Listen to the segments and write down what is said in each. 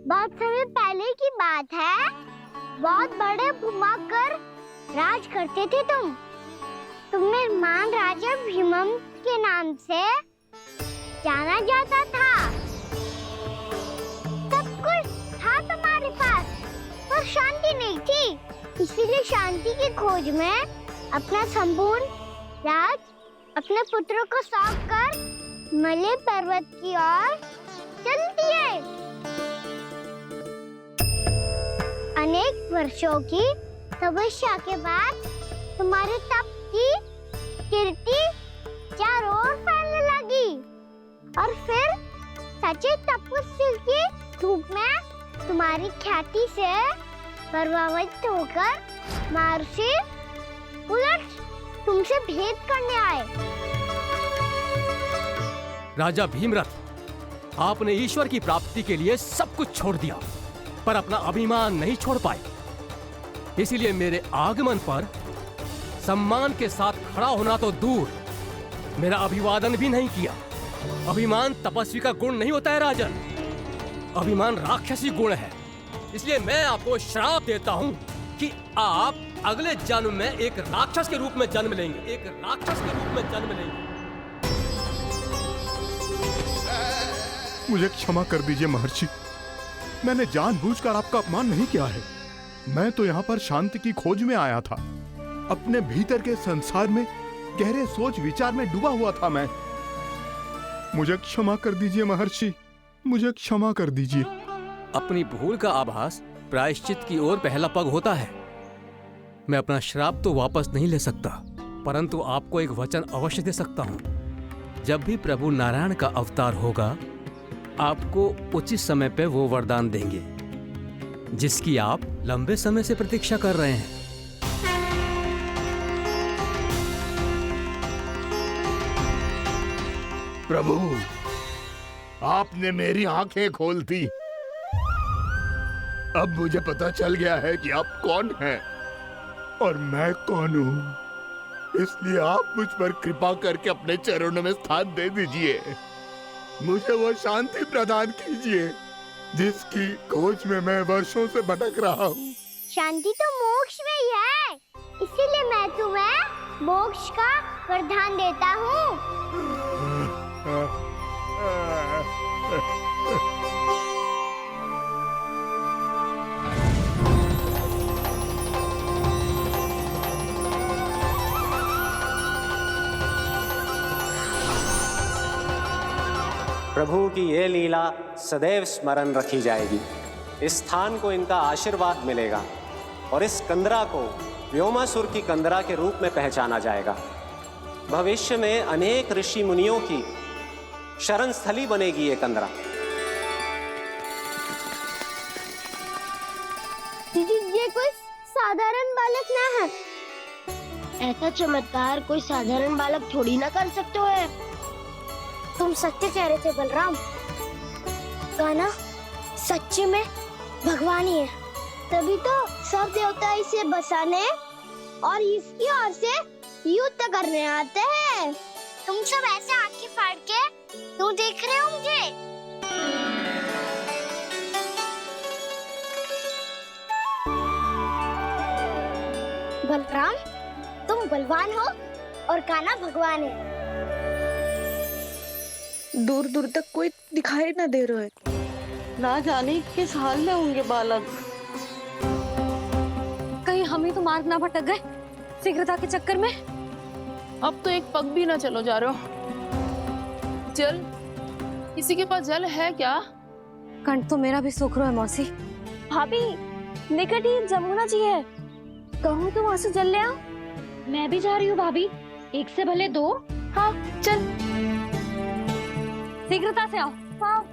बहुत समय पहले की बात है। बहुत बड़े भूमाकर राज करते थे तुम्हें महान राजा भीमम के नाम से जाना जाता था। सब कुछ था तुम्हारे पास, पर शांति नहीं थी। इसीलिए शांति की खोज में अपना संपूर्ण राज अपने पुत्रों को सौंप कर हिमालय पर्वत की ओर चल दिए। अनेक वर्षों की तपस्या के बाद तुम्हारे तप की कीर्ति चारों ओर फैलने लगी और फिर सच्चे तपस्वी की धूप में तुम्हारी ख्याति से प्रभावित होकर महर्षि उलट तुमसे भेंट करने आए। राजा भीमरथ, आपने ईश्वर की प्राप्ति के लिए सब कुछ छोड़ दिया, पर अपना अभिमान नहीं छोड़ पाए। इसीलिए मेरे आगमन पर सम्मान के साथ खड़ा होना तो दूर, मेरा अभिवादन भी नहीं किया। अभिमान तपस्वी का गुण नहीं होता है राजन, अभिमान राक्षसी गुण है। इसलिए मैं आपको श्राप देता हूँ कि आप अगले जन्म में एक राक्षस के रूप में जन्म लेंगे, एक राक्षस के रूप में जन्म लेंगे। मुझे क्षमा कर दीजिए महर्षि, मैंने जानबूझकर आपका अपमान नहीं किया है। मैं तो यहाँ पर शांति की खोज में आया था। अपने भीतर के संसार में गहरे सोच विचार में डूबा हुआ था मैं। मुझे क्षमा कर दीजिए महर्षि, मुझे क्षमा कर दीजिए। अपनी भूल का आभास प्रायश्चित की ओर पहला पग होता है। मैं अपना श्राप तो वापस नहीं ले सकता, परंतु आपको एक वचन अवश्य दे सकता हूँ। जब भी प्रभु नारायण का अवतार होगा, आपको उचित समय पे वो वरदान देंगे जिसकी आप लंबे समय से प्रतीक्षा कर रहे हैं। प्रभु, आपने मेरी आंखें खोल दी। अब मुझे पता चल गया है कि आप कौन हैं और मैं कौन हूँ। इसलिए आप मुझ पर कृपा करके अपने चरणों में स्थान दे दीजिए। मुझे वो शांति प्रदान कीजिए जिसकी खोज में मैं वर्षों से भटक रहा हूँ। शांति तो मोक्ष में ही है, इसीलिए मैं तुम्हें मोक्ष का वरदान देता हूँ। प्रभु की ये लीला सदैव स्मरण रखी जाएगी। इस स्थान को इनका आशीर्वाद मिलेगा और इस कंदरा को व्योमासुर की कंदरा के रूप में पहचाना जाएगा। भविष्य में अनेक ऋषि मुनियों की शरण स्थली बनेगी ये कंदरा। दीदी, ये कोई साधारण बालक ना है। ऐसा चमत्कार कोई साधारण बालक थोड़ी ना कर सकते हो। तुम सत्य कह रहे थे बलराम, गाना सच्चे में भगवान ही है। तभी तो सब देवता इसे बसाने और इसकी ओर से युद्ध करने आते हैं। तुम सब ऐसे आंखें फाड़ के क्यों देख रहे हो मुझे? बलराम, तुम बलवान हो और कान्हा भगवान है। दूर दूर तक कोई दिखाई न दे रहा है। ना जाने किस हाल में होंगे बालक। कहीं हम ही तो मार्ग ना भटक गए शीघ्रता के चक्कर में। अब तो एक पग भी ना चलो जा रहे हो। जल, किसी के पास जल है क्या? कंठ तो मेरा भी सूख रहा है मौसी। भाभी, निकट ही जमुना जी है, कहूँ तो वहाँ से जल ले आओ। मैं भी जा रही हूँ भाभी, एक से भले दो। हाँ चल, शीघ्रता से आओ। हाँ।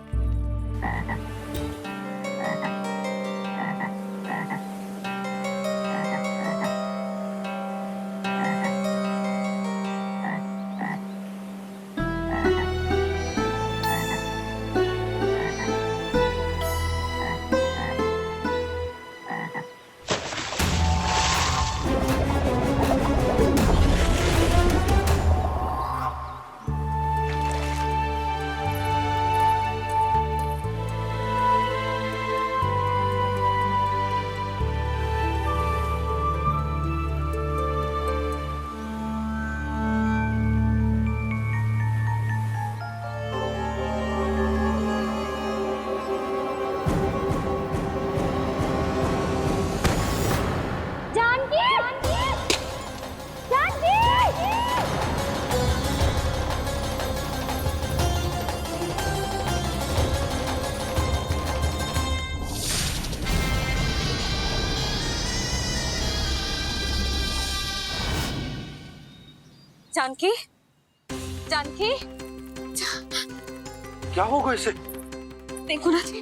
जानकी, जानकी, क्या होगा इसे? देखो ना जी,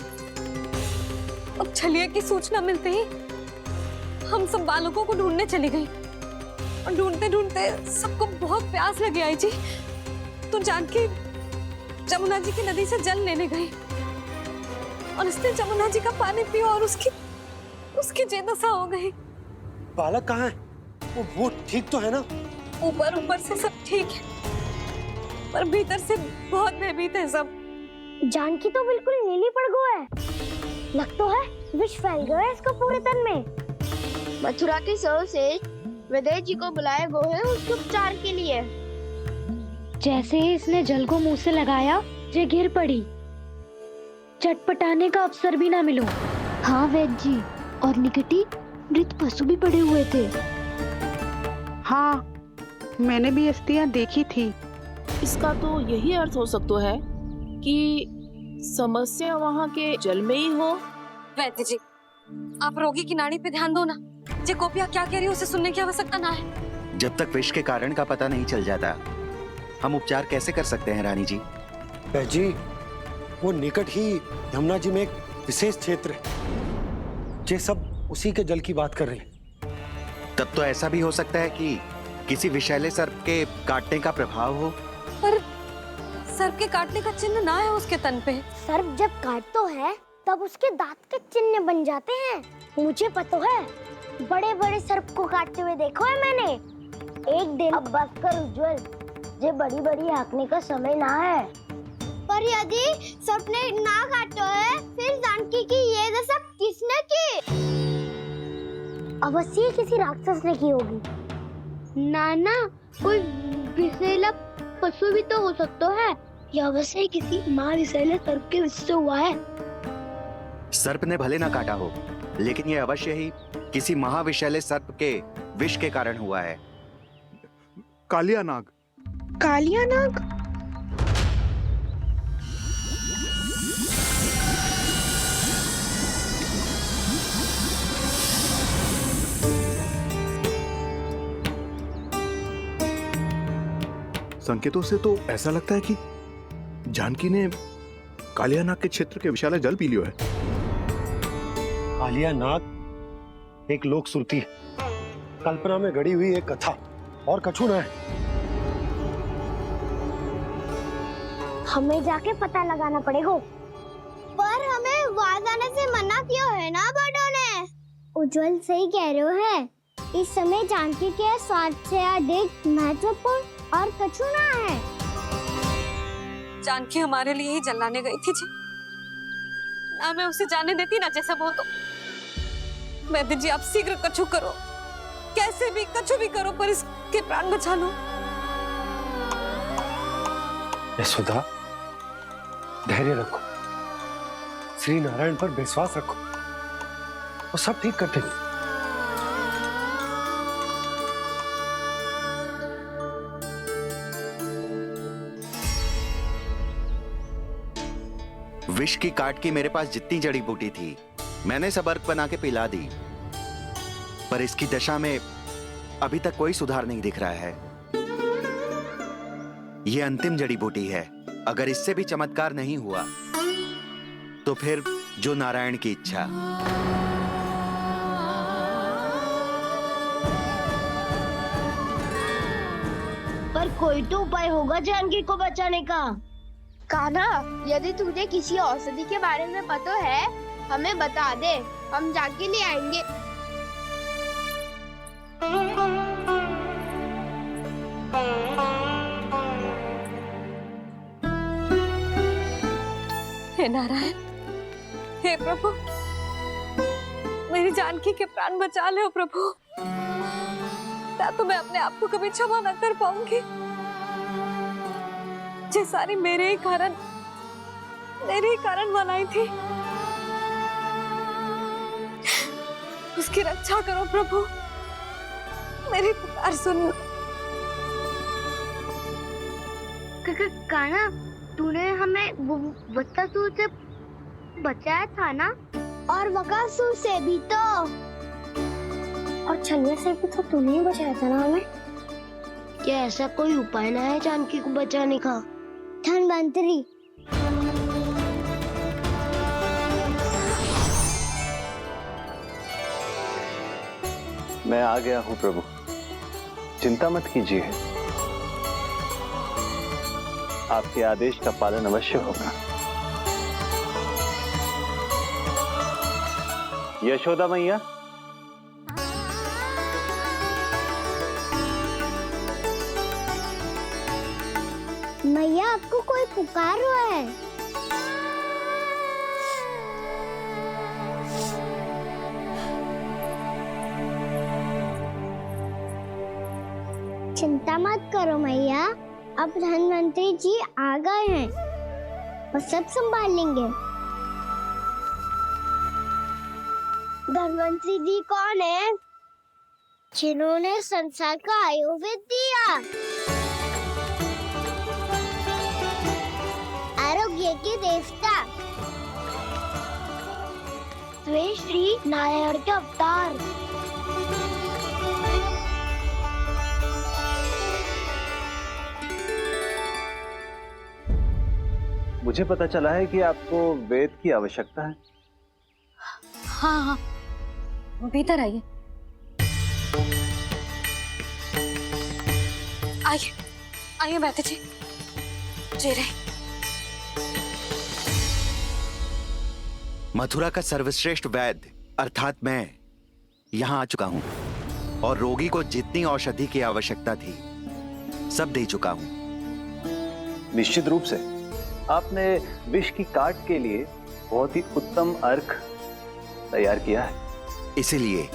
अब छलिया की सूचना मिलते ही हम सब बालकों को ढूंढने चली गई और ढूंढते ढूंढते सबको बहुत प्यास लगी आई जी। तो जानकी जमुना जी की नदी से जल लेने गई और उसने जमुना जी का पानी पिया और उसकी जेदशा हो गई। बालक कहाँ है? वो ठीक तो है ना? ऊपर से सब ठीक है, पर भीतर से बहुत भयभीत है सब। जानकी तो बिल्कुल नीली पड़ गया है। लग तो है विष फैल गया है इसको पूरे तन में। मथुरा के सौ से विदेश जी को बुलाए गए हैं उसके उपचार के लिए। जैसे ही इसने जल को मुंह से लगाया, जे गिर पड़ी। चटपटाने का अवसर भी ना मिलो। हाँ वैद्य जी, और निकटी मृत पशु भी पड़े हुए थे। हाँ, मैंने भी अस्थियां देखी थी। इसका तो यही अर्थ हो सकता है कि समस्या वहाँ के जल में ही हो। वैद्य जी, आप रोगी की नाड़ी पे ध्यान दो ना। जे गोपिया क्या कह रही है उसे सुनने की आवश्यकता ना है। जब तक विष के कारण का पता नहीं चल जाता, हम उपचार कैसे कर सकते हैं रानी जी? जी, वो निकट ही यमुना जी में एक विशेष क्षेत्र है। ये सब उसी के जल की बात कर रहे हैं। तब तो ऐसा भी हो सकता है कि किसी विषैले सर्प के काटने का प्रभाव हो। पर सर्प के काटने का चिन्ह ना है उसके तन पे। सर्प जब काटता है तब उसके दांत के चिन्ह बन जाते हैं। मुझे पता है, बड़े बड़े सर्प को काटते हुए देखो है मैंने। एक दिन अब बस कर उज्जवल, ये बड़ी बड़ी हाँकने का समय ना है। पर यदि सर्प ने ना काटा है, फिर जानकी की ये दशा किसने की? अवश्य किसी राक्षस ने की होगी। नाना, कोई विषैला पशु भी तो हो सकता है। यह अवश्य किसी महाविषैले सर्प के विष से हुआ है। सर्प ने भले ना काटा हो, लेकिन ये अवश्य ही किसी महाविषैले सर्प के विष के कारण हुआ है। कालिया नाग। कालिया नाग? संकेतों से तो ऐसा लगता है कि जानकी ने कालिया नाग के क्षेत्र के विशाल जल पी लियो है। कालिया नाग एक लोक श्रुति है, कल्पना में गढ़ी हुई एक कथा, और कछु ना है। हमें जाके पता लगाना पड़ेगा। पर हमें वहां जाने से मना किया है ना बड़ों ने। उज्जवल सही कह रहे हो है। इस समय जानकी के स्वार्थ से अधिक महत्वपूर्ण और कछु ना है। जानकी हमारे लिए ही जलाने गई थी जी। ना मैं उसे जाने देती ना जैसा वो तो। वैद्य जी, आप शीघ्र कछु करो, कैसे भी कछु भी करो, पर इसके प्राण बचा लो। यशोदा, धैर्य रखो, श्री नारायण पर विश्वास रखो, वो सब ठीक करते हैं। विष की काट की मेरे पास जितनी जड़ी बूटी थी, मैंने सब अर्क बना के पिला दी, पर इसकी दशा में अभी तक कोई सुधार नहीं दिख रहा है। यह अंतिम जड़ी बूटी है। अगर इससे भी चमत्कार नहीं हुआ, तो फिर जो नारायण की इच्छा। पर कोई तो उपाय होगा जानकी को बचाने का। कान्हा, यदि तुझे किसी औषधि के बारे में पता है, हमें बता दे, हम जाके ले आएंगे। हे नारायण, हे प्रभु, मेरी जानकी के प्राण बचा ले प्रभु। या तो मैं अपने आप को कभी क्षमा न कर पाऊंगी। ये सारी मेरे ही कारण बनाई थी। उसकी रक्षा करो प्रभु, मेरी पुकार सुनो। कान्हा, तूने हमें बकासुर से बचाया था ना? और बकासुर से भी तो, और छलिया से भी तो तूने ही बचाया था ना हमें। क्या ऐसा कोई उपाय ना है जानकी को बचाने का? धनवंतरी, मैं आ गया हूं प्रभु, चिंता मत कीजिए, आपके आदेश का पालन अवश्य होगा। यशोदा मैया, मैया आपको कोई पुकार रहा है। चिंता मत करो मैया, अब धनवंतरी जी आ गए हैं, वो सब संभाल लेंगे। धनवंतरी जी कौन है? जिन्होंने संसार का आयुर्वेद दिया, आरोग्य के देवता, वे श्री नारायण के अवतार। मुझे पता चला है कि आपको वेद की आवश्यकता है। हाँ हाँ, भीतर आइए। आइए आइए बैठे जी, जी रहे। मथुरा का सर्वश्रेष्ठ वैद्य अर्थात मैं यहाँ आ चुका हूँ और रोगी को जितनी औषधि की आवश्यकता थी सब दे चुका हूँ। निश्चित रूप से आपने विष की काट के लिए बहुत ही उत्तम अर्क तैयार किया है, इसीलिए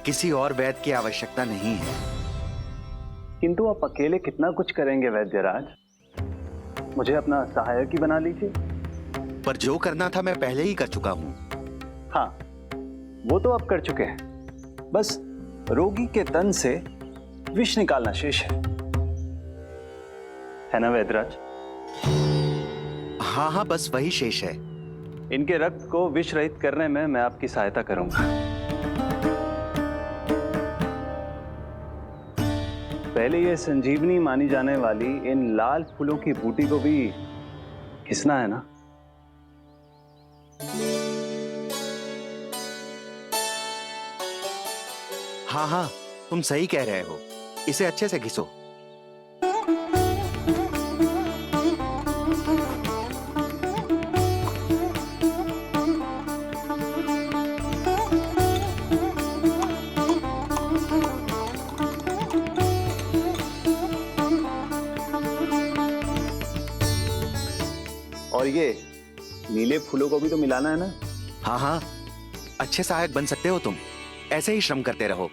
किसी और वैद्य की आवश्यकता नहीं है। किंतु आप अकेले कितना कुछ करेंगे वैद्यराज, मुझे अपना सहायक ही बना लीजिए। पर जो करना था मैं पहले ही कर चुका हूँ। हाँ, वो तो आप कर चुके हैं, बस रोगी के तन से विष निकालना शेष है ना वैद्यराज? हाँ हाँ, बस वही शेष है। इनके रक्त को विष रहित करने में मैं आपकी सहायता करूंगा। पहले ये संजीवनी मानी जाने वाली इन लाल फूलों की बूटी को भी घिसना है ना? हाँ हाँ, तुम सही कह रहे हो, इसे अच्छे से घिसो। और ये नीले फूलों को भी तो मिलाना है ना? हाँ हाँ, अच्छे सहायक बन सकते हो तुम, ऐसे ही श्रम करते रहो।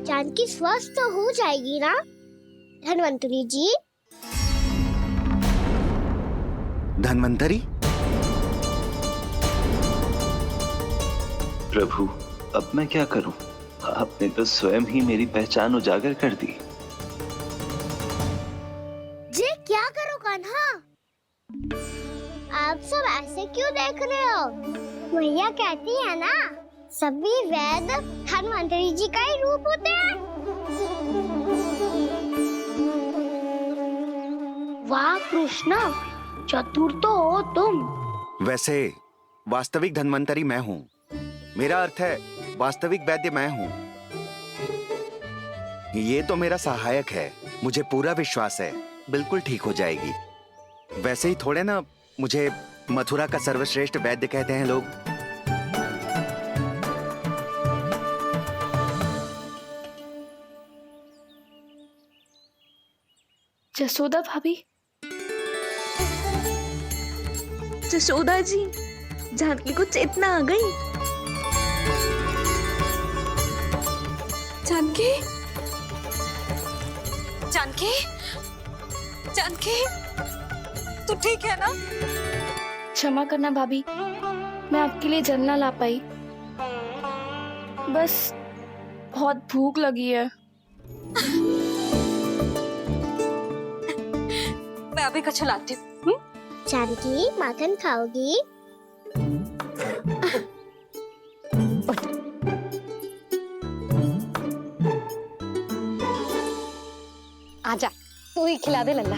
जानकी स्वस्थ तो हो जाएगी ना धनवंतरी जी? धनवंतरी? प्रभु, अब मैं क्या करूं? आपने तो स्वयं ही मेरी पहचान उजागर कर दी। जी क्या करो कान्हा? आप सब ऐसे क्यों देख रहे हो? मैया कहती है ना, सभी वैद्य धनवंतरी जी का ही रूप होते हैं। वाह कृष्णा, चतुर तो हो तुम। वैसे वास्तविक धन्वंतरी मैं हूँ, मेरा अर्थ है वास्तविक वैद्य मैं हूँ। ये तो मेरा सहायक है, मुझे पूरा विश्वास है बिल्कुल ठीक हो जाएगी। वैसे ही थोड़े ना मुझे मथुरा का सर्वश्रेष्ठ वैद्य कहते हैं लोग। जसोदा भाभी, जशोदा जी, जानकी को चेतना आ गई। जानकी, जानकी, जानकी, तू ठीक है ना? क्षमा करना भाभी, मैं आपके लिए जल ना ला पाई। बस बहुत भूख लगी है। मैं अभी कच्चा लाती हूँ। जानकी, माखन खाओगी? आजा, तू ही खिला दे लल्ला।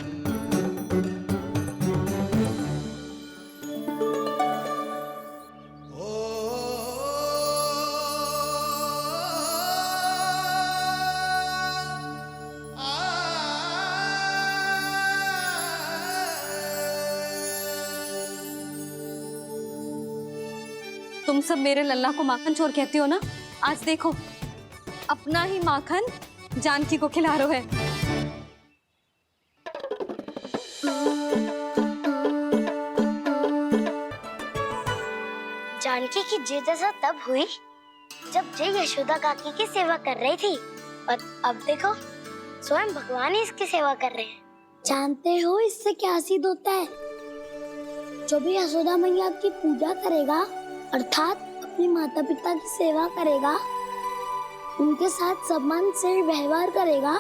तुम सब मेरे लल्ला को माखन चोर कहती हो ना? आज देखो, अपना ही माखन जानकी को खिला रहे हो। जानकी की जिज्ञासा तब हुई जब जय यशोदा काकी की सेवा कर रही थी, और अब देखो स्वयं भगवान ही इसकी सेवा कर रहे हैं। जानते हो इससे क्या सिद्ध होता है? जो भी यशोदा मैया की पूजा करेगा, अर्थात अपने माता पिता की सेवा करेगा, उनके साथ सम्मान से व्यवहार करेगा,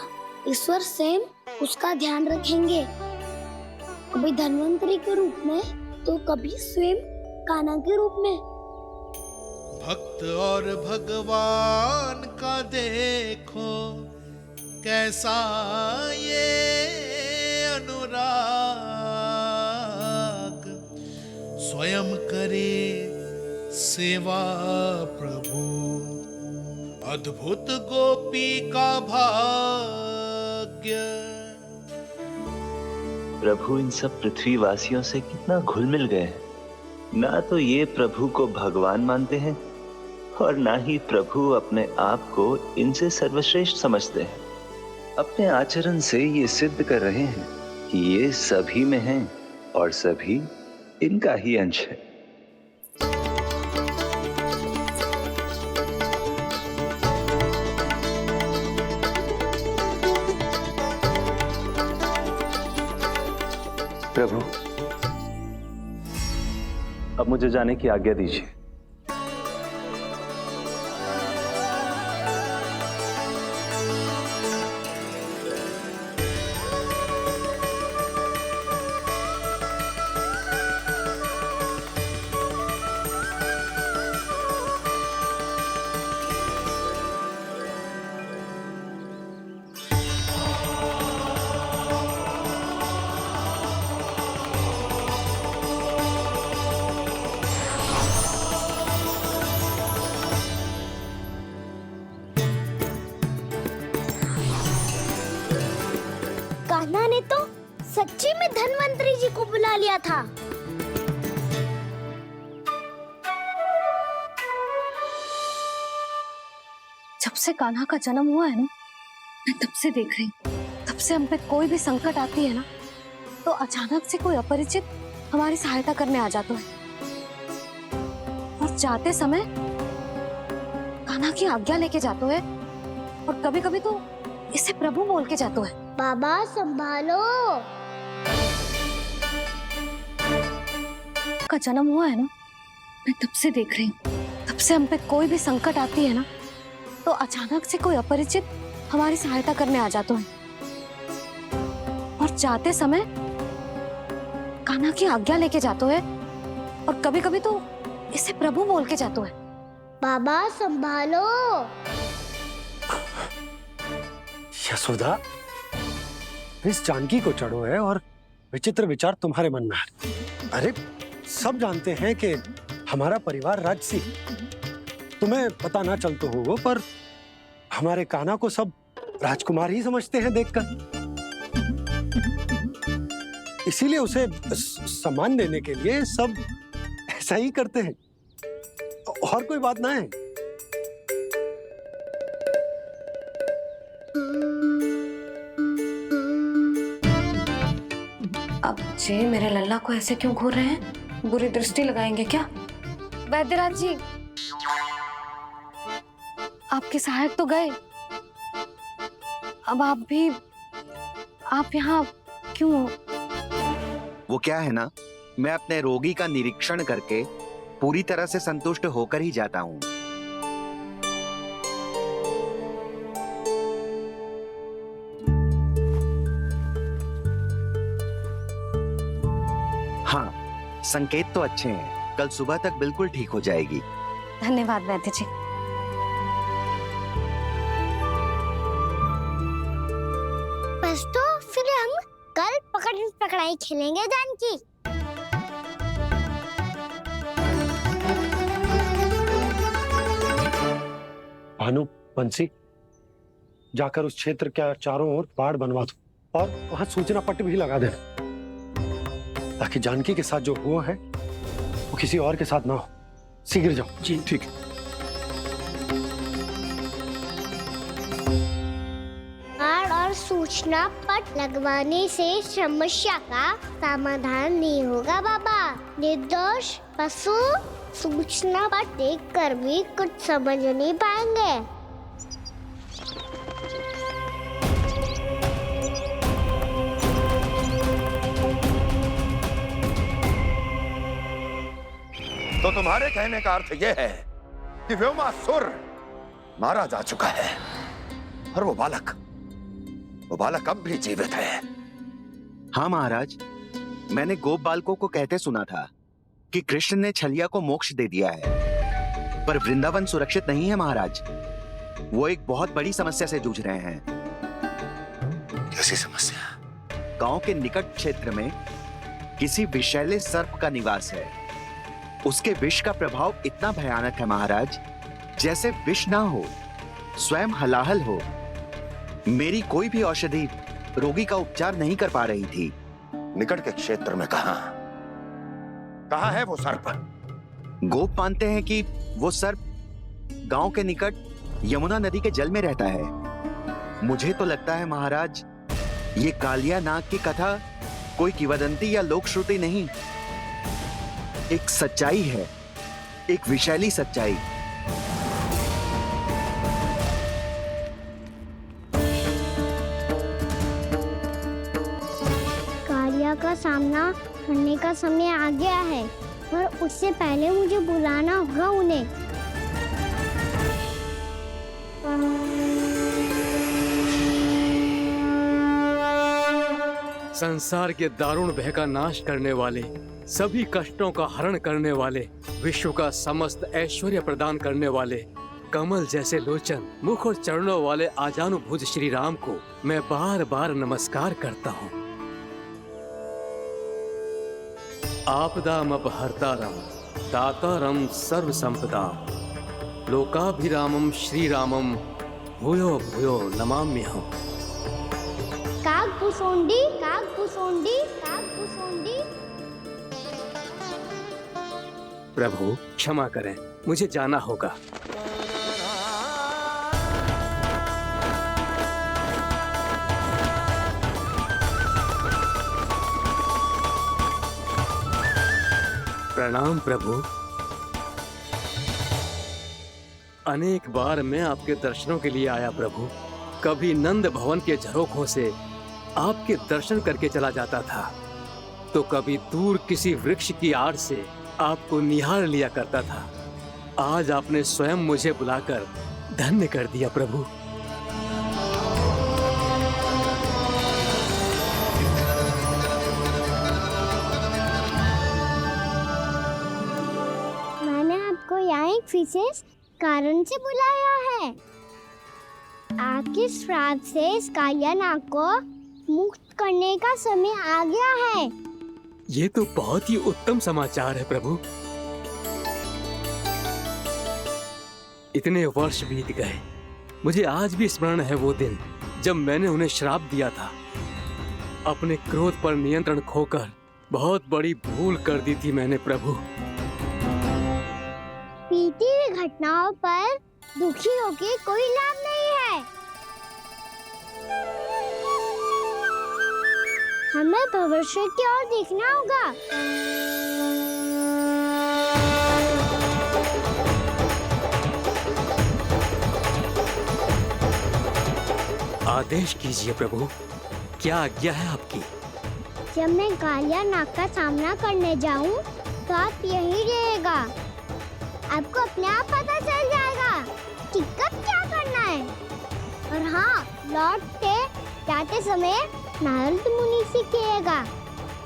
ईश्वर स्वयं उसका ध्यान रखेंगे। कभी धन्वंतरी के रूप में तो कभी स्वयं कान्हा के रूप में। भक्त और भगवान का देखो कैसा ये अनुराग, स्वयं करे सेवा प्रभु, अद्भुत गोपी का भाग्य। प्रभु इन सब पृथ्वीवासियों से कितना घुल मिल गए हैं। ना तो ये प्रभु को भगवान मानते हैं और ना ही प्रभु अपने आप को इनसे सर्वश्रेष्ठ समझते हैं। अपने आचरण से ये सिद्ध कर रहे हैं कि ये सभी में हैं और सभी इनका ही अंश है। प्रभु, अब मुझे जाने की आज्ञा दीजिए। कान्हा ने तो सच्ची में धन्वंतरी जी को बुला लिया था। जब से कान्हा का जन्म हुआ है ना, मैं तब से देख रही हूँ, तब से हम पे कोई भी संकट आती है ना, तो अचानक से कोई अपरिचित हमारी सहायता करने आ जाता है, और जाते समय कान्हा की आज्ञा लेके जाते है, और कभी कभी तो इसे प्रभु बोल के जाते है। बाबा संभालो। का जन्म हुआ है ना, मैं तब से देख रही हूँ, तब से हम पे कोई भी संकट आती है ना, तो अचानक से कोई अपरिचित हमारी सहायता करने आ जाते हैं, और जाते समय कान्हा की आज्ञा लेके जाते हैं, और कभी कभी तो इसे प्रभु बोल के जाते हैं। बाबा संभालो। यशोदा, इस जानकी को चढ़ो है और विचित्र विचार तुम्हारे मन में है। अरे सब जानते हैं कि हमारा परिवार राजसी है। तुम्हें पता ना चलते होगा, पर हमारे कान्हा को सब राजकुमार ही समझते हैं देखकर। इसीलिए उसे सम्मान देने के लिए सब ऐसा ही करते हैं, और कोई बात ना है। अब जी मेरे लल्ला को ऐसे क्यों घूर रहे हैं? बुरी दृष्टि लगाएंगे क्या? वैद्यराज जी, आपके सहायक तो गए, अब आप यहाँ क्यों? वो क्या है ना, मैं अपने रोगी का निरीक्षण करके पूरी तरह से संतुष्ट होकर ही जाता हूँ। हाँ, संकेत तो अच्छे हैं, कल सुबह तक बिल्कुल ठीक हो जाएगी। धन्यवाद वैद्य जी। बस तो फिर हम कल पकड़न पकड़ाई खेलेंगे जानकी। भानु, बंसी, जाकर उस क्षेत्र के चारों ओर बाड़ बनवा दो और वहां सूचना पट्ट भी लगा देना, ताकि जानकी के साथ जो हुआ है वो किसी और के साथ ना हो। शीघ्र जाओ। जी ठीक है। और सूचना पट लगवाने से समस्या का समाधान नहीं होगा बाबा। निर्दोष पशु सूचना पट देखकर भी कुछ समझ नहीं पाएंगे। तो तुम्हारे कहने का अर्थ यह है कि व्योमासुर मारा जा चुका है और वो बालक अब भी जीवित है। हाँ महाराज, मैंने गोप बालकों को कहते सुना था कि कृष्ण ने छलिया को मोक्ष दे दिया है, पर वृंदावन सुरक्षित नहीं है महाराज। वो एक बहुत बड़ी समस्या से जूझ रहे हैं। कैसी समस्या? गांव के निकट क्षेत्र में किसी विषैले सर्प का निवास है। उसके विष का प्रभाव इतना भयानक है महाराज, जैसे विष ना हो, स्वयं हलाहल हो। मेरी कोई भी औषधि रोगी का उपचार नहीं कर पा रही थी। निकट के क्षेत्र में कहां है वो सर्प? गोप मानते हैं कि वो सर्प गांव के निकट यमुना नदी के जल में रहता है। मुझे तो लगता है महाराज, ये कालिया नाग की कथा कोई किंवदंती या लोक श्रुति नहीं, एक सच्चाई है, एक विषैली सच्चाई। कालिया का सामना करने का समय आ गया है, पर उससे पहले मुझे बुलाना होगा उन्हें। संसार के दारुण भय का नाश करने वाले, सभी कष्टों का हरण करने वाले, विश्व का समस्त ऐश्वर्य प्रदान करने वाले, कमल जैसे लोचन, मुख और चरणों वाले आजानुभुज श्री राम को मैं बार बार नमस्कार करता हूँ। आपदामपहर्तारम दातारम सर्व संपदाम लोकाभिरामम श्री रामम भूयो भूयो नमाम्यहम्। कागभूषोंडी कागभूषोंडी कागभूषोंडी। प्रभु क्षमा करें, मुझे जाना होगा। प्रणाम प्रभु। अनेक बार मैं आपके दर्शनों के लिए आया प्रभु। कभी नंद भवन के झरोखों से आपके दर्शन करके चला जाता था, तो कभी दूर किसी वृक्ष की आड़ से आपको निहार लिया करता था। आज आपने स्वयं मुझे बुलाकर धन्य कर दिया प्रभु। मैंने आपको यहाँ एक विशेष कारण से बुलाया है। आपके श्राप से इस कालिया नाग को मुक्त करने का समय आ गया है। ये तो बहुत ही उत्तम समाचार है प्रभु। इतने वर्ष बीत गए, मुझे आज भी स्मरण है वो दिन जब मैंने उन्हें श्राप दिया था। अपने क्रोध पर नियंत्रण खोकर बहुत बड़ी भूल कर दी थी मैंने प्रभु। बीती हुई घटनाओं पर दुखी होके कोई लाभ नहीं है। हमें भविष्य की ओर देखना होगा। आदेश कीजिए प्रभु, क्या आज्ञा है आपकी? जब मैं कालिया नाग का सामना करने जाऊं, तो आप यही रहेगा। आपको अपने आप पता चल जाएगा कि कब क्या करना है। और हाँ, लौटते जाते समय नारद मुनि से कहिएगा,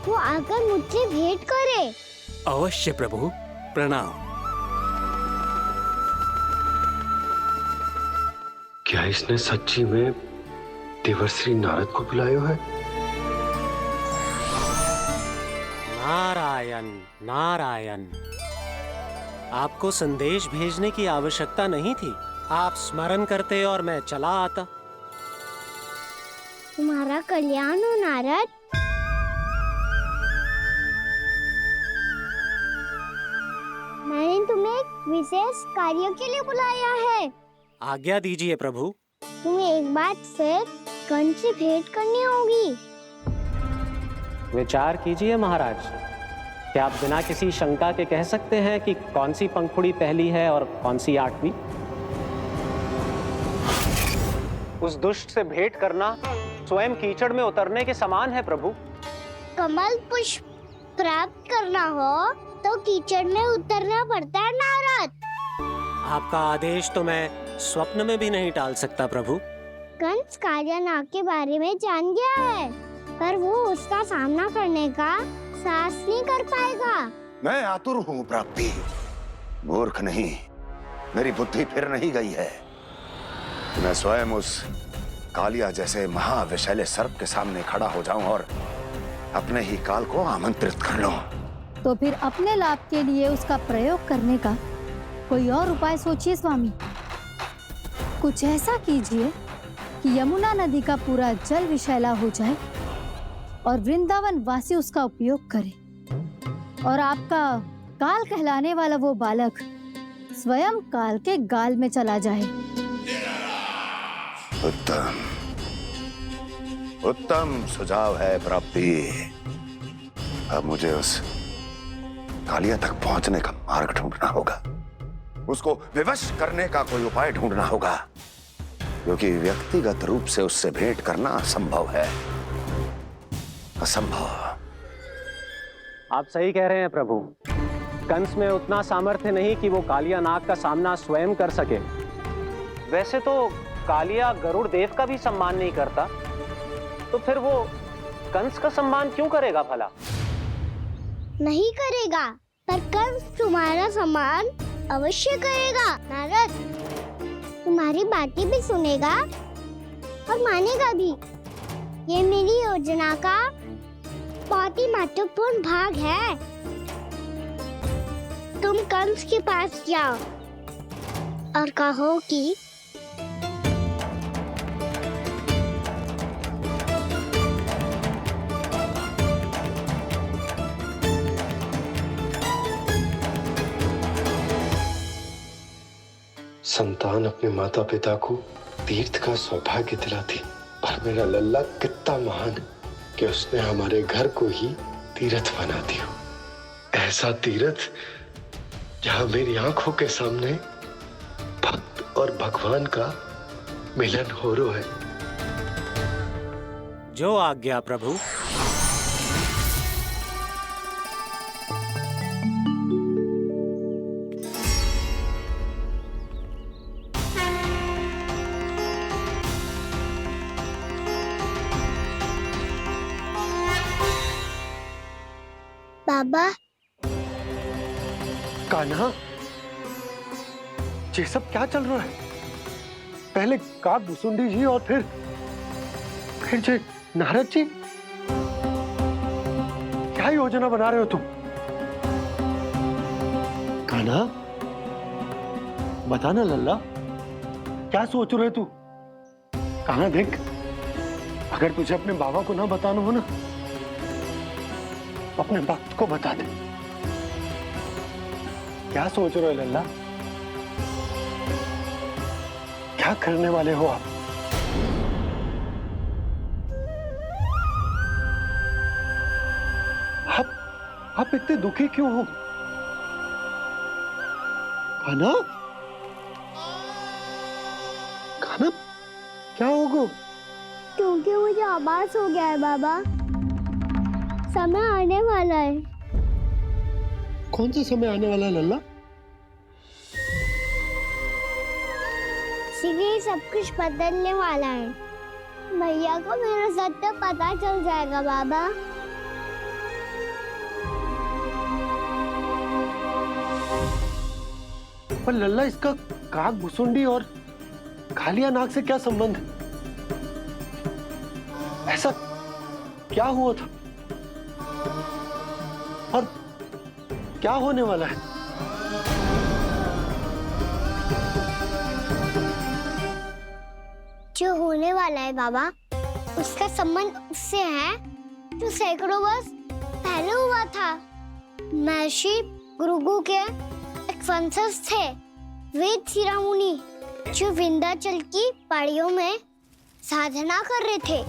वो आकर मुझसे भेंट करे। अवश्य प्रभु, प्रणाम। क्या इसने सच्ची में देवर्षि नारद को बुलाया है? नारायण नारायण, आपको संदेश भेजने की आवश्यकता नहीं थी। आप स्मरण करते और मैं चला आता। तुम्हारा कल्याण हो नारद। मैंने तुम्हें एक विशेष कार्य के लिए बुलाया है। आज्ञा दीजिए प्रभु। तुम्हें एक बात फिर कंस से भेंट करनी होगी। विचार कीजिए महाराज, क्या आप बिना किसी शंका के कह सकते हैं कि कौन सी पंखुड़ी पहली है और कौन सी आठवीं? उस दुष्ट से भेंट करना स्वयं कीचड़ में उतरने के समान है प्रभु। कमल पुष्प प्राप्त करना हो तो कीचड़ में उतरना पड़ता है नारद। आपका आदेश तो मैं स्वप्न में भी नहीं टाल सकता प्रभु। कंस कालिया नाग के बारे में जान गया है, पर वो उसका सामना करने का साहस नहीं कर पाएगा। मैं आतुर हूँ प्राप्ति, मूर्ख नहीं। मेरी बुद्धि फिर नहीं गई है। मैं स्वयं उस कालिया जैसे महाविषैले सर्प के सामने खड़ा हो जाऊं और अपने ही काल को आमंत्रित कर लूं। तो फिर अपने लाभ के लिए उसका प्रयोग करने का कोई और उपाय सोचिए स्वामी। कुछ ऐसा कीजिए कि यमुना नदी का पूरा जल विषैला हो जाए और वृंदावन वासी उसका उपयोग करे, और आपका काल कहलाने वाला वो बालक स्वयं काल के गाल में चला जाए। उत्तम उत्तम सुझाव है प्राप्ति। अब मुझे उस कालिया तक पहुंचने का मार्ग ढूंढना होगा। उसको विवश करने का कोई उपाय ढूंढना होगा, क्योंकि व्यक्तिगत रूप से उससे भेंट करना असंभव है। असंभव। आप सही कह रहे हैं प्रभु। कंस में उतना सामर्थ्य नहीं कि वो कालिया नाग का सामना स्वयं कर सके। वैसे तो कालिया गरुड़ देव का भी सम्मान नहीं करता, तो फिर वो कंस का सम्मान क्यों करेगा भला? नहीं करेगा, पर कंस तुम्हारा सम्मान अवश्य करेगा नारद। तुम्हारी बातें भी सुनेगा और मानेगा भी। ये मेरी योजना का बहुत ही महत्वपूर्ण भाग है। तुम कंस के पास जाओ और कहो कि संतान अपने माता पिता को तीर्थ का सौभाग्य दिलाती, पर मेरा लल्ला कितना महान है कि उसने हमारे घर को ही तीर्थ बना दिया। ऐसा तीर्थ जहां मेरी आंखों के सामने भक्त और भगवान का मिलन हो रहा है। जो आज्ञा प्रभु। बाबा, कान्हा, ये सब क्या चल रहा है? पहले काक भुसुंडी जी और फिर जे नारद जी। क्या योजना बना रहे हो तुम? कान्हा, बता ना लल्ला, क्या सोच रहे तू? कान्हा देख, अगर तुझे अपने बाबा को ना बताना हो ना, तो अपने भक्त को बता दे। क्या सोच रहे हो लल्ला? क्या करने वाले हो आप? आप इतने दुखी क्यों हो? खाना खाना क्या होगा? क्योंकि मुझे आभास हो गया है बाबा, समय आने वाला है। कौन सा समय आने वाला है लल्ला? इसीलिए सब कुछ बदलने वाला है। भैया को मेरा सत्य पता चल जाएगा बाबा। पर लल्ला, इसका काक भुसुंडी और कालिया नाग से क्या संबंध है? ऐसा क्या हुआ था और क्या होने वाला है? जो होने वाला है बाबा, उसका संबंध उससे है जो सैकड़ों वर्ष पहले हुआ था। महर्षि भृगु के एक वंशज थे वेद शिरोमुनि, जो विंध्याचल की पहाड़ियों में साधना कर रहे थे।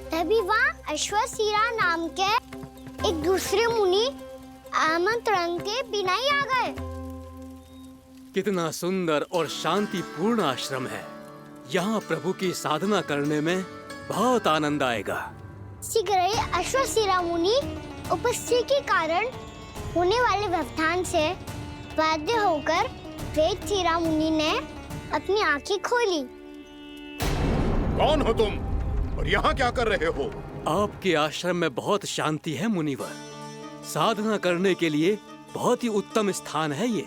तभी वहाँ अश्वशिरा नाम के एक दूसरे मुनि आमंत्रण के बिना ही आ गए। कितना सुंदर और शांतिपूर्ण आश्रम है। यहाँ प्रभु की साधना करने में बहुत आनंद आएगा। शीघ्र ही अश्वशिरा मुनि उपस्थिति के कारण होने वाले व्यवधान से बाध्य होकर वेद शिरोमुनि ने अपनी आंखें खोली। कौन हो तुम और यहाँ क्या कर रहे हो? आपके आश्रम में बहुत शांति है मुनिवर। साधना करने के लिए बहुत ही उत्तम स्थान है ये।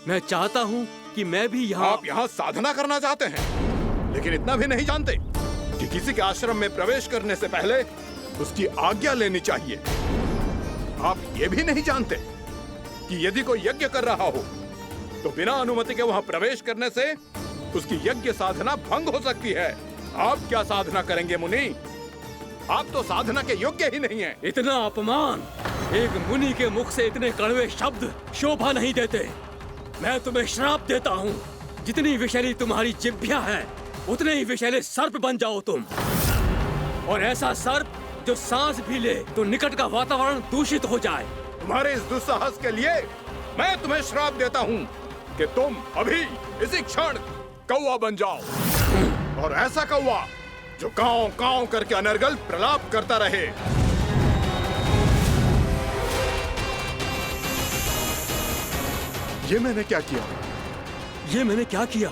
मैं चाहता हूँ कि मैं भी यहाँ। आप यहाँ साधना करना चाहते हैं, लेकिन इतना भी नहीं जानते कि किसी के आश्रम में प्रवेश करने से पहले उसकी आज्ञा लेनी चाहिए। आप ये भी नहीं जानते कि यदि कोई यज्ञ कर रहा हो तो बिना अनुमति के वहाँ प्रवेश करने से उसकी यज्ञ साधना भंग हो सकती है। आप क्या साधना करेंगे मुनि? आप तो साधना के योग्य ही नहीं हैं। इतना अपमान! एक मुनि के मुख से इतने कड़वे शब्द शोभा नहीं देते। मैं तुम्हें श्राप देता हूँ, जितनी विषैली तुम्हारी जिह्वा है उतने ही विषैले सर्प बन जाओ तुम। और ऐसा सर्प जो सांस भी ले तो निकट का वातावरण दूषित हो जाए। तुम्हारे इस दुस्साहस के लिए मैं तुम्हें श्राप देता हूँ कि तुम अभी इसी क्षण कौवा बन जाओ, और ऐसा कौवा जो कांव कांव करके अनर्गल प्रलाप करता रहे। ये मैंने क्या किया? ये मैंने क्या किया?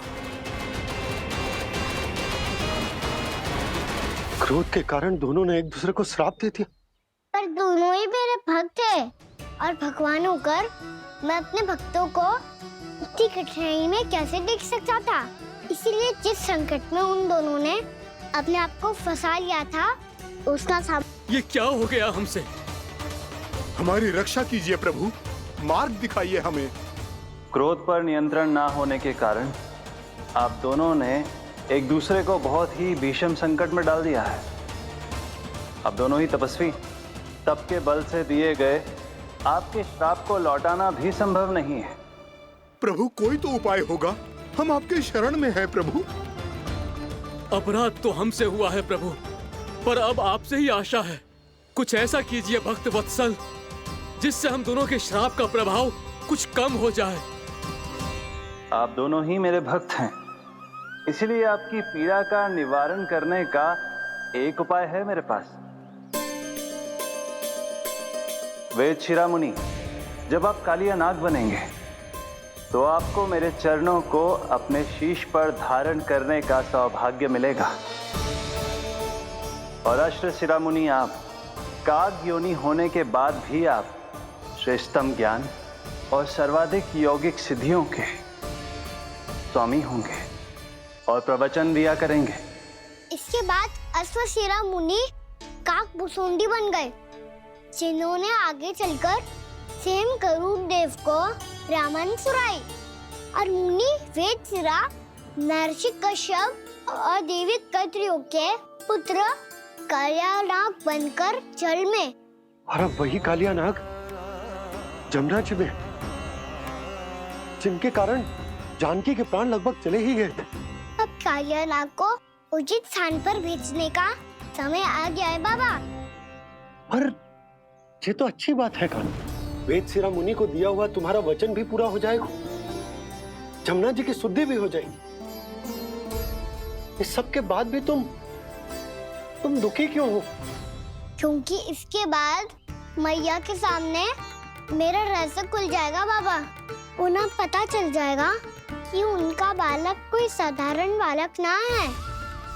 क्रोध के कारण दोनों ने एक दूसरे को श्राप दे दिया। पर दोनों ही मेरे भक्त हैं, और भगवान होकर मैं अपने भक्तों को इतनी कठिनाई में कैसे देख सकता था। इसीलिए जिस संकट में उन दोनों ने अपने आप को फंसा लिया था, उसका ये क्या हो गया हमसे? हमारी रक्षा कीजिए प्रभु, मार्ग दिखाइए हमें। क्रोध पर नियंत्रण ना होने के कारण आप दोनों ने एक दूसरे को बहुत ही भीषण संकट में डाल दिया है। आप दोनों ही तपस्वी, तप के बल से दिए गए आपके श्राप को लौटाना भी संभव नहीं है। प्रभु, कोई तो उपाय होगा, हम आपके शरण में हैं प्रभु। अपराध तो हमसे हुआ है प्रभु, पर अब आपसे ही आशा है। कुछ ऐसा कीजिए भक्त वत्सल, जिससे हम दोनों के श्राप का प्रभाव कुछ कम हो जाए। आप दोनों ही मेरे भक्त हैं, इसलिए आपकी पीड़ा का निवारण करने का एक उपाय है मेरे पास। वेद शिरोमुनि, जब आप कालिया नाग बनेंगे तो आपको मेरे चरणों को अपने शीश पर धारण करने का सौभाग्य मिलेगा। और अश्व शिरोमुनि, आप काग योनि होने के बाद भी आप श्रेष्ठतम ज्ञान और सर्वाधिक यौगिक सिद्धियों के स्वामी होंगे और प्रवचन दिया करेंगे। इसके बाद अश्वशिरा मुनि काक भुसुंडी बन गए, जिन्होंने आगे चलकर सेम गरुड़ देव को रामायण सुनाई। और मुनि वेदशिरा, महर्षि कश्यप और देवी कत्रियों के पुत्र कालिया नाग बनकर जल में। और अब वही कालिया नाग जमुना जी में, जिनके कारण जानकी के प्राण लगभग चले ही गए। अब कालिया नाग को उचित स्थान पर भेजने का समय आ गया है बाबा। और ये तो अच्छी बात है कान्हा, वेद सिरा मुनि को दिया हुआ तुम्हारा वचन भी पूरा हो जाएगा, जमुना जी की शुद्धि भी हो जाएगी। इस सब के बाद भी तुम दुखी क्यों हो? क्योंकि इसके बाद मैया के सामने मेरा रहस्य खुल जाएगा बाबा। उन्हें पता चल जाएगा कि उनका बालक कोई साधारण बालक ना है।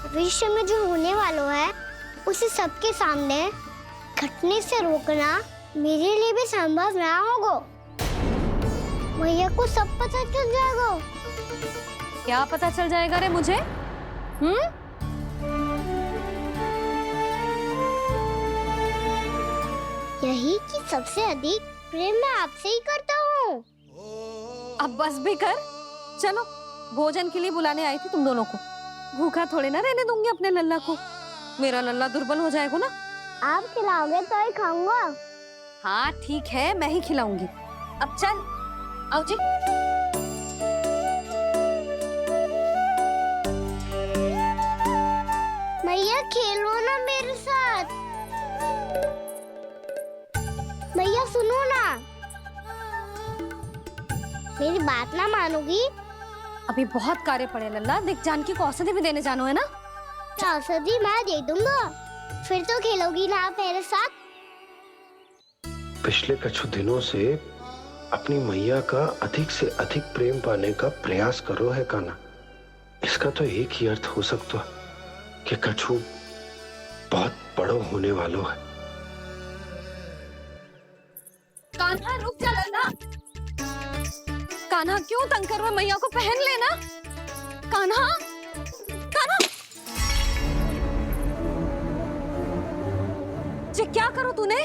भविष्य में जो होने वाला है उसे सबके सामने घटने से रोकना मेरे लिए भी संभव ना होगा। मैया को सब पता चल जाएगा। क्या पता चल जाएगा रे मुझे? यही कि सबसे अधिक प्रेम मैं आपसे ही करता हूँ। अब बस भी कर, चलो भोजन के लिए बुलाने आई थी तुम दोनों को। भूखा थोड़े ना रहने दूंगी अपने लल्ला को, मेरा लल्ला दुर्बल हो जाएगा ना। आप खिलाओगे तो ही खाऊंगा। हाँ ठीक है, मैं ही खिलाऊंगी। अब चल, आओ जी। मैया खेलो ना मेरे साथ। मैया सुनो ना, मेरी बात ना मानोगी? अभी बहुत कार्य पड़े लल्ला, देख जानकी को औषधि भी देने जानो है ना। औषधि मैं दे दूंगा, फिर तो खेलोगी ना आप मेरे साथ? पिछले कुछ दिनों से अपनी मैया का अधिक से अधिक प्रेम पाने का प्रयास करो है कान्हा। इसका तो एक ही अर्थ हो सकता है कि कछु बहुत बड़ो होने वालो है। कान्हा रुक जा लल्ला। कान्हा क्यों तंग कर रहा है? मैया को पहन लेना। कान्हा, कान्हा, ये क्या करो तूने?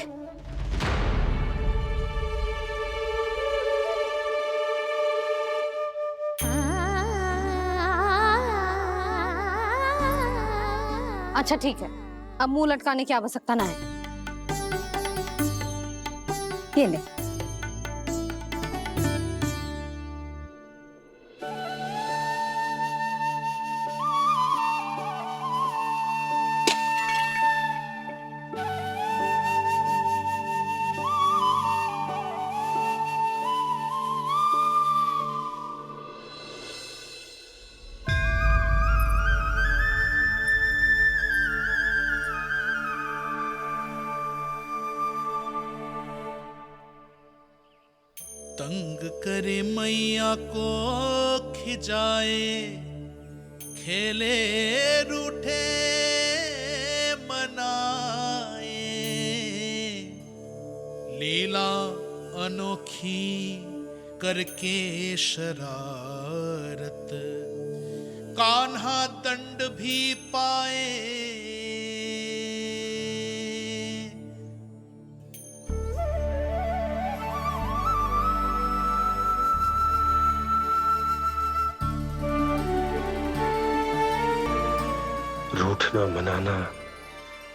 अच्छा ठीक है, अब मुंह लटकाने की आवश्यकता ना है। ये ले। तंग करे मैया को खिजाए, खेले रूठे मनाए, लीला अनोखी करके शरारत, कान्हा दंड भी पाए। रूठना मनाना,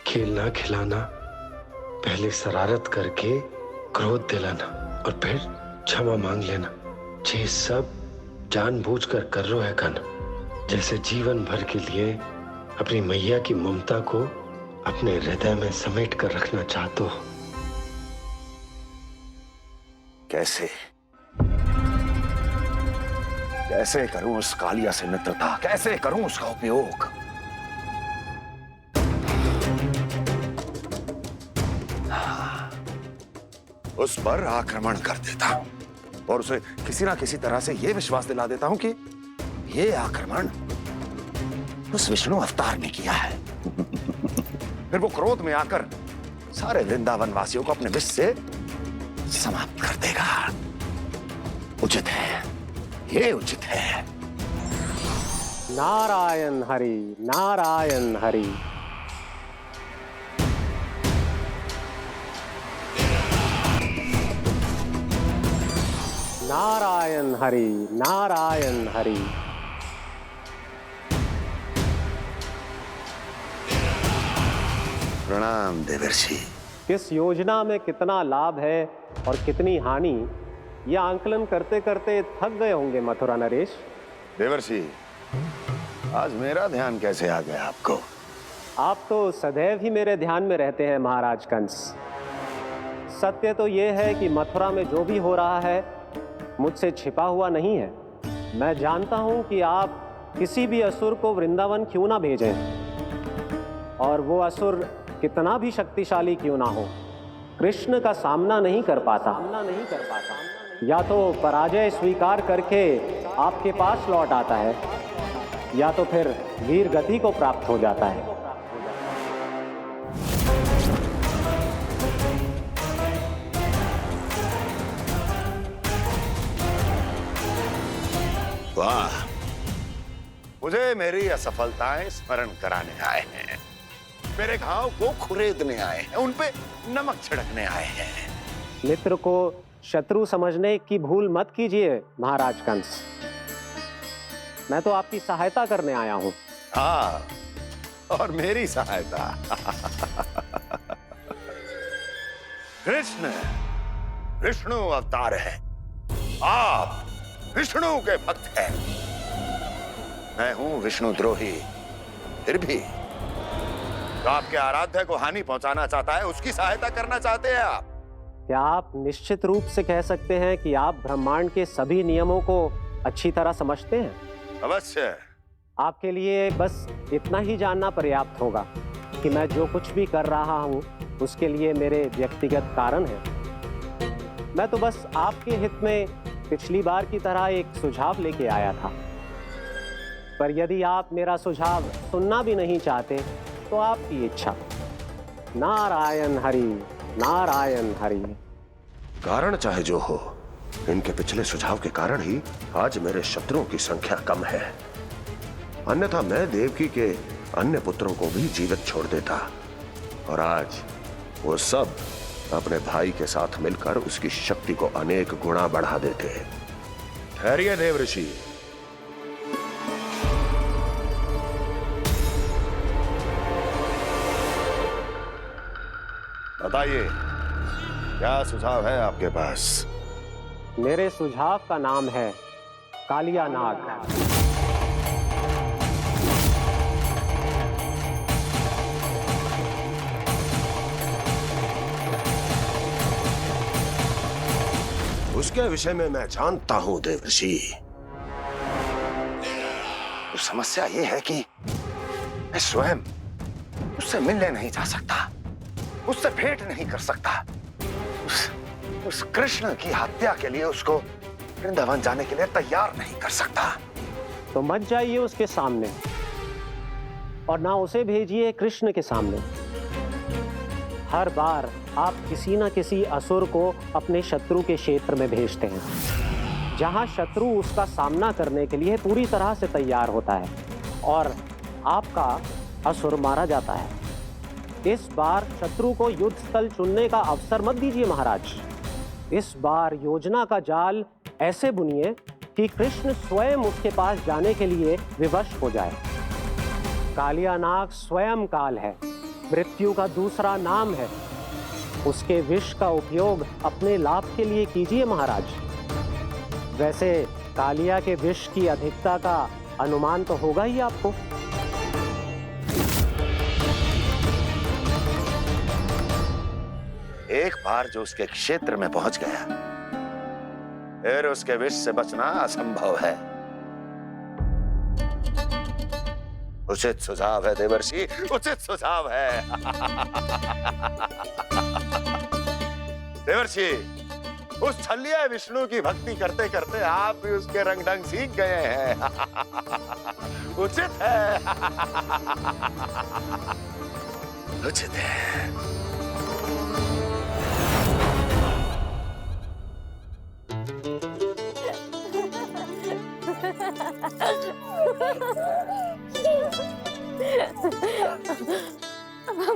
खेलना खिलाना, पहले शरारत करके क्रोध दिलाना और फिर क्षमा मांग लेना, ये सब जानबूझकर कर रहे है कान्हा। जैसे जीवन भर के लिए अपनी मैया की ममता को अपने हृदय में समेट कर रखना चाहते हो। कैसे कैसे करूं उस कालिया से मित्रता, कैसे करूं उसका उपयोग? उस पर आक्रमण कर देता हूं और उसे किसी ना किसी तरह से यह विश्वास दिला देता हूं कि यह आक्रमण उस विष्णु अवतार ने किया है। फिर वो क्रोध में आकर सारे वृंदावन वासियों को अपने विष से समाप्त कर देगा। उचित है, ये उचित है। नारायण हरि, नारायण हरि। नारायण हरि, नारायण हरि। प्रणाम देवर्षि। किस योजना में कितना लाभ है और कितनी हानि, यह आंकलन करते करते थक गए होंगे मथुरा नरेश। देवर्षि, आज मेरा ध्यान कैसे आ गया आपको? आप तो सदैव ही मेरे ध्यान में रहते हैं महाराज कंस। सत्य तो यह है कि मथुरा में जो भी हो रहा है मुझसे छिपा हुआ नहीं है। मैं जानता हूं कि आप किसी भी असुर को वृंदावन क्यों ना भेजें, और वो असुर कितना भी शक्तिशाली क्यों ना हो, कृष्ण का सामना नहीं कर पाता। या तो पराजय स्वीकार करके आपके पास लौट आता है, या तो फिर वीर गति को प्राप्त हो जाता है। वाह, मुझे मेरी असफलताएं स्मरण कराने आए हैं, मेरे घाव को खुरेदने आए हैं, उन पे नमक छिड़कने आए हैं। मित्र को शत्रु समझने की भूल मत कीजिए महाराज कंस। मैं तो आपकी सहायता करने आया हूं। हाँ, और मेरी सहायता। कृष्ण विष्णु अवतार है, आप विष्णु के भक्त हैं। मैं हूं विष्णु द्रोही, फिर भी तो आपके आराध्य को हानि पहुंचाना चाहता है, उसकी सहायता करना चाहते हैं आप। क्या आप निश्चित रूप से कह सकते हैं कि आप ब्रह्मांड के सभी नियमों को अच्छी तरह समझते हैं? अवश्य। आपके लिए बस इतना ही जानना पर्याप्त होगा कि मैं जो कुछ भी कर रहा हूं उसके लिए मेरे व्यक्तिगत कारण हैं। मैं तो बस आपके हित में पिछली बार की तरह एक सुझाव लेके आया था, पर यदि आप मेरा सुझाव सुनना भी नहीं चाहते तो आपकी इच्छा। नारायण हरि, नारायण हरि। कारण चाहे जो हो, इनके पिछले सुझाव के कारण ही आज मेरे शत्रुओं की संख्या कम है। अन्यथा मैं देवकी के अन्य पुत्रों को भी जीवित छोड़ देता, और आज वो सब अपने भाई के साथ मिलकर उसकी शक्ति को अनेक गुना बढ़ा देते। ठहरिए देवऋषि, बताइए क्या सुझाव है आपके पास? मेरे सुझाव का नाम है कालिया नाग। उसके विषय में मैं जानता हूं देवर्षि। तो समस्या यह है कि मैं स्वयं उससे मिलने नहीं जा सकता, उससे भेंट नहीं कर सकता। उस कृष्ण की हत्या के लिए उसको वृंदावन जाने के लिए तैयार नहीं कर सकता। तो मत जाइए उसके सामने, और ना उसे भेजिए कृष्ण के सामने। हर बार आप किसी न किसी असुर को अपने शत्रु के क्षेत्र में भेजते हैं, जहां शत्रु उसका सामना करने के लिए पूरी तरह से तैयार होता है और आपका असुर मारा जाता है। इस बार शत्रु को युद्ध स्थल चुनने का अवसर मत दीजिए महाराज। इस बार योजना का जाल ऐसे बुनिए कि कृष्ण स्वयं उसके पास जाने के लिए विवश हो जाए। कालिया नाग स्वयं काल है, मृत्यु का दूसरा नाम है। उसके विष का उपयोग अपने लाभ के लिए कीजिए महाराज। वैसे कालिया के विष की अधिकता का अनुमान तो होगा ही आपको। एक बार जो उसके क्षेत्र में पहुंच गया, फिर उसके विष से बचना असंभव है। उचित सुझाव है देवर्षि, उचित सुझाव है। देवर्षि, उस छलिया विष्णु की भक्ति करते करते आप भी उसके रंग ढंग सीख गए हैं। उचित है, उचित है।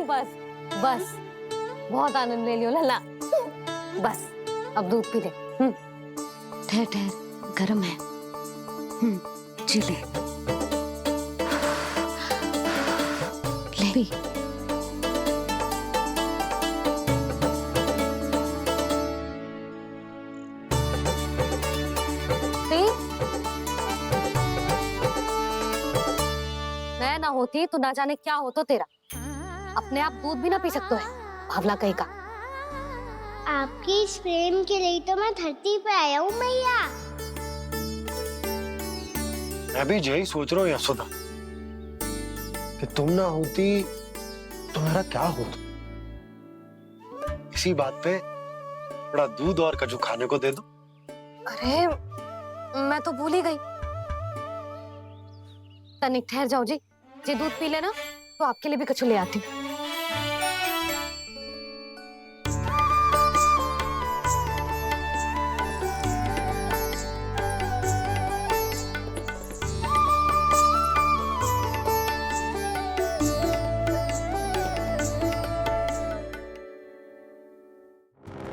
बस बस, बहुत आनंद ले लियो लला। बस अब दूध पी ले। ठहर ठहर, गर्म है। जी ले ले। होती तो ना जाने क्या होता तेरा। अपने आप दूध भी ना पी सकते है, भावला कहीं का। आपकी इस प्रेम के लिए तो मैं धरती पे आया हूँ मैया। मैं भी यही सोच रहा हूँ यशोदा कि तुम ना होती तो मेरा क्या होता। इसी बात पे थोड़ा दूध और कजू खाने को दे दो। अरे मैं तो भूल ही गई। तनिक ठहर जाओ जी, जे दूध पी लेना तो आपके लिए भी कछु ले आती।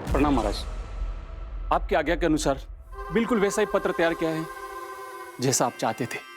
प्रणाम महाराज। आपकी आज्ञा के अनुसार बिल्कुल वैसा ही पत्र तैयार किया है जैसा आप चाहते थे।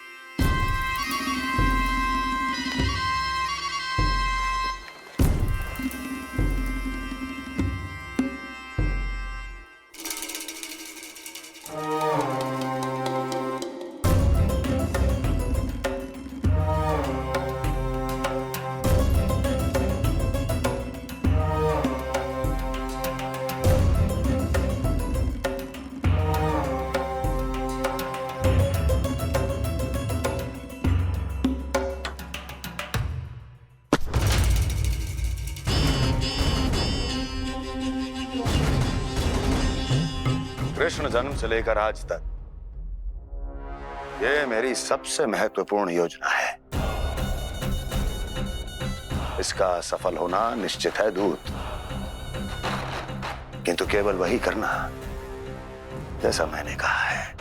कृष्ण जन्म से लेकर आज तक ये मेरी सबसे महत्वपूर्ण योजना है। इसका सफल होना निश्चित है दूत, किंतु केवल वही करना जैसा मैंने कहा है।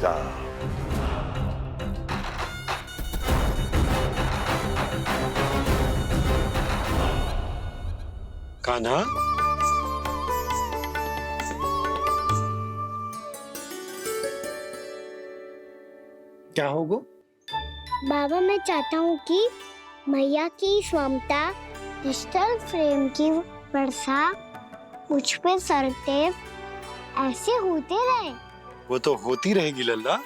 जाओ। कान्हा, क्या होगा? बाबा मैं चाहता हूँ कि मैया की स्वामता क्रिस्टल फ्रेम की वर्षा मुझ पे सरते ऐसे होते रहे। वो तो होती रहेगी लल्ला।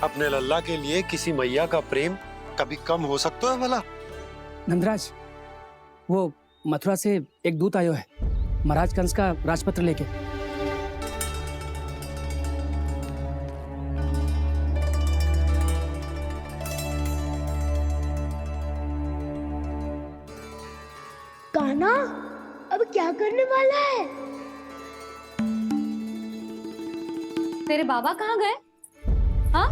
अपने लल्ला के लिए किसी मैया का प्रेम कभी कम हो सकता है भला? नंदराज, वो मथुरा से एक दूत आयो है महाराज कंस का राजपत्र लेके। कान्हा अब क्या करने वाला है? तेरे बाबा कहाँ गए? हाँ?